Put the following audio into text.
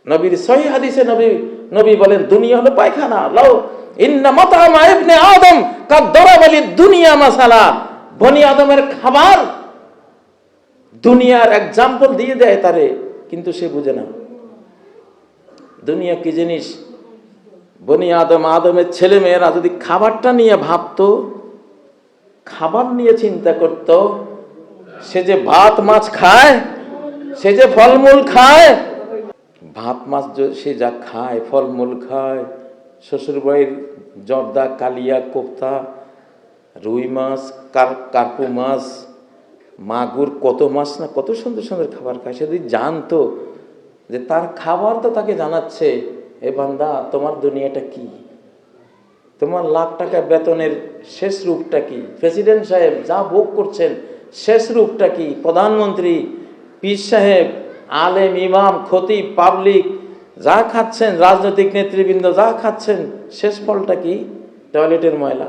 নবীর সহিহ হাদিসে নবী বলেন দুনিয়া হলো পায়খানা। লাউ ইন্না মাতামা ইবনে আদম কাদ-দারাবালিদ দুনিয়া মাসালা, বনি আদমের খাবার দুনিয়ার এক্সাম্পল দিয়ে দেয় তারে, কিন্তু সে বুঝে না দুনিয়া কি জিনিস। বনি আদমের ছেলে মেয়েরা যদি খাবারটা নিয়ে ভাবতো, খাবার নিয়ে চিন্তা করত, সে যে ভাত মাছ খায়, সে যে ফলমূল খায়, ভাত মাছ সে যা খায়, ফলমূল খায়, শ্বশুরবাড়ির জর্দা, কালিয়া, কোপ্তা, রুই মাছ, কার্পু মাছ, মাগুর, কত মাছ না কত সুন্দর সুন্দর খাবার খায়। সে যদি জানতো যে তার খাবার তো তাকে জানাচ্ছে, এ বান্দা তোমার দুনিয়াটা কি, তোমার লাখ টাকা বেতনের শেষ রূপটা কি, প্রেসিডেন্ট সাহেব যা ভোগ করছেন শেষ রূপটা কি, প্রধানমন্ত্রী, পীর সাহেব, আলেম, ইমাম, খতিব, পাবলিক যা খাচ্ছেন, রাজনৈতিক নেতৃবৃন্দ যা খাচ্ছেন, শেষ ফলটা কি? টয়লেটের ময়লা।